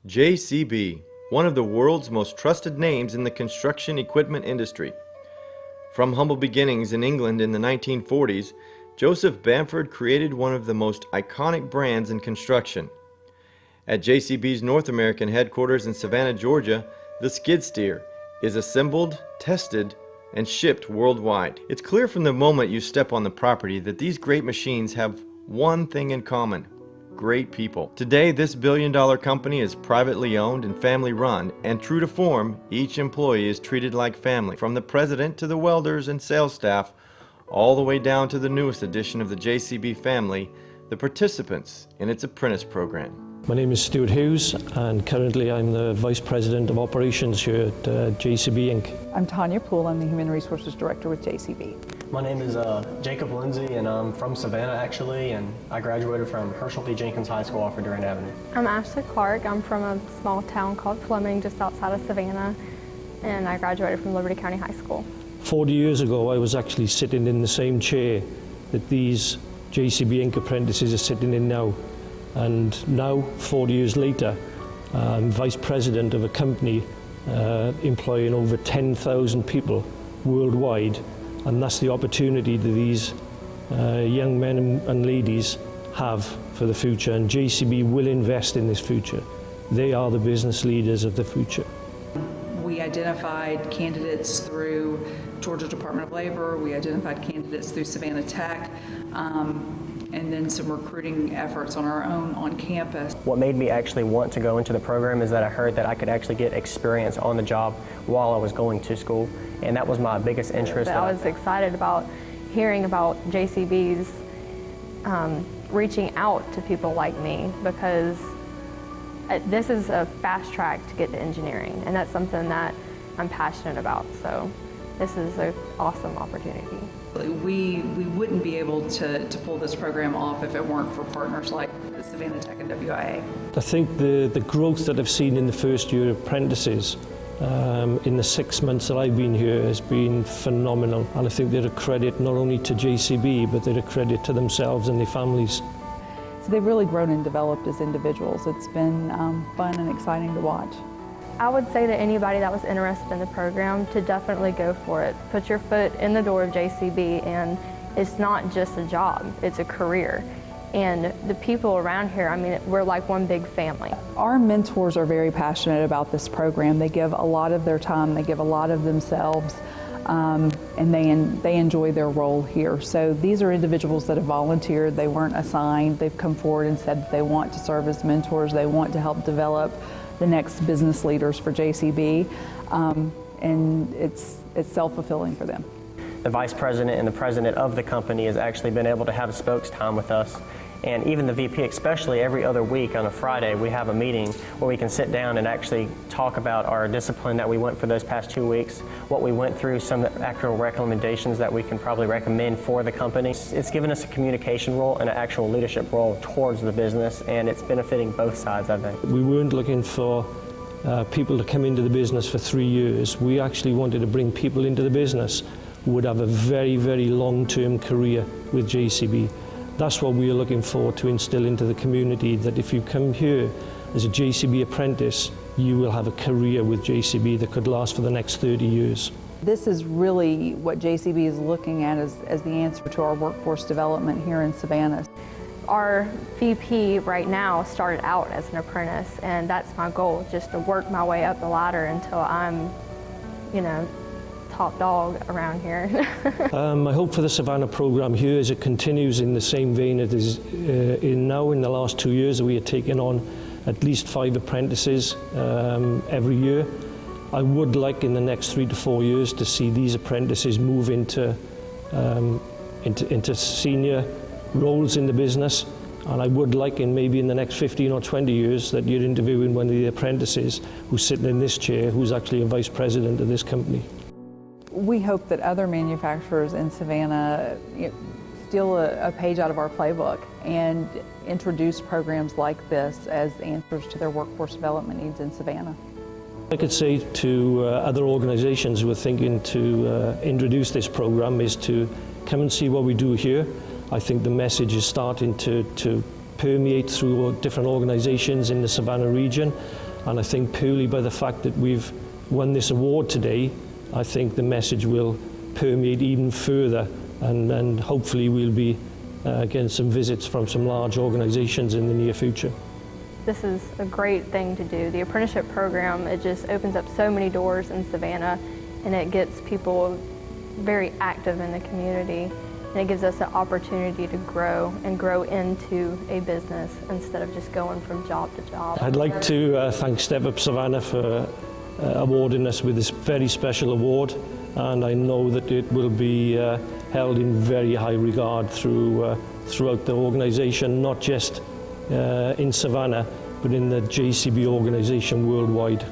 JCB, one of the world's most trusted names in the construction equipment industry. From humble beginnings in England in the 1940s, Joseph Bamford created one of the most iconic brands in construction. At JCB's North American headquarters in Savannah, Georgia, the skid steer is assembled, tested, and shipped worldwide. It's clear from the moment you step on the property that these great machines have one thing in common: great people. Today, this billion-dollar company is privately owned and family-run, and true to form, each employee is treated like family, from the president to the welders and sales staff, all the way down to the newest addition of the JCB family, the participants in its apprentice program. My name is Stuart Hughes, and currently I'm the Vice President of Operations here at JCB Inc. I'm Tanya Poole. I'm the Human Resources Director with JCB. My name is Jacob Lindsay, and I'm from Savannah actually, and I graduated from Herschel V. Jenkins High School off of Durant Avenue. I'm Ashley Clark. I'm from a small town called Fleming just outside of Savannah, and I graduated from Liberty County High School. 40 years ago I was actually sitting in the same chair that these JCB Inc. apprentices are sitting in now. And now, 40 years later, I'm Vice President of a company employing over 10,000 people worldwide. And that's the opportunity that these young men and ladies have for the future, and JCB will invest in this future. They are the business leaders of the future. We identified candidates through Georgia Department of Labor, we identified candidates through Savannah Tech, and then some recruiting efforts on our own on campus. What made me actually want to go into the program is that I heard that I could actually get experience on the job while I was going to school, and that was my biggest interest. I was excited about hearing about JCB's reaching out to people like me, because this is a fast track to get to engineering, and that's something that I'm passionate about, so this is an awesome opportunity. We wouldn't be able to pull this program off if it weren't for partners like the Savannah Tech and WIA. I think the growth that I've seen in the first year apprentices in the 6 months that I've been here has been phenomenal, and I think they're a credit not only to JCB, but they're a credit to themselves and their families. So they've really grown and developed as individuals. It's been fun and exciting to watch. I would say to anybody that was interested in the program to definitely go for it. Put your foot in the door of JCB, and it's not just a job, it's a career. And the people around here, I mean, we're like one big family. Our mentors are very passionate about this program. They give a lot of their time, they give a lot of themselves, and they enjoy their role here. So these are individuals that have volunteered, they weren't assigned, they've come forward and said that they want to serve as mentors, they want to help develop the next business leaders for JCB, and it's self-fulfilling for them. The vice president and the president of the company has actually been able to have a spokes time with us, and even the VP, especially every other week on a Friday, we have a meeting where we can sit down and actually talk about our discipline that we went for those past 2 weeks, what we went through, some actual recommendations that we can probably recommend for the company. It's given us a communication role and an actual leadership role towards the business, and it's benefiting both sides, I think. We weren't looking for people to come into the business for 3 years. We actually wanted to bring people into the business who would have a very, very long-term career with JCB. That's what we are looking for to instill into the community, that if you come here as a JCB apprentice, you will have a career with JCB that could last for the next 30 years. This is really what JCB is looking at as the answer to our workforce development here in Savannah. Our VP right now started out as an apprentice, and that's my goal, just to work my way up the ladder until I'm, top dog around here. I hope for the Savannah program here is it continues in the same vein it is in now. In the last 2 years, we are taking on at least 5 apprentices every year. I would like in the next 3 to 4 years to see these apprentices move into senior roles in the business, and I would like maybe in the next 15 or 20 years that you're interviewing one of the apprentices who's sitting in this chair, who's actually a vice president of this company. We hope that other manufacturers in Savannah steal a page out of our playbook and introduce programs like this as answers to their workforce development needs in Savannah. I could say to other organizations who are thinking to introduce this program is to come and see what we do here. I think the message is starting to permeate through different organizations in the Savannah region. And I think purely by the fact that we've won this award today, I think the message will permeate even further, and hopefully we'll be getting some visits from some large organizations in the near future. This is a great thing to do. The apprenticeship program, it just opens up so many doors in Savannah, and it gets people very active in the community, and it gives us an opportunity to grow and grow into a business instead of just going from job to job. I'd like to thank Up Savannah for awarding us with this very special award, and I know that it will be held in very high regard throughout the organization, not just in Savannah, but in the JCB organization worldwide.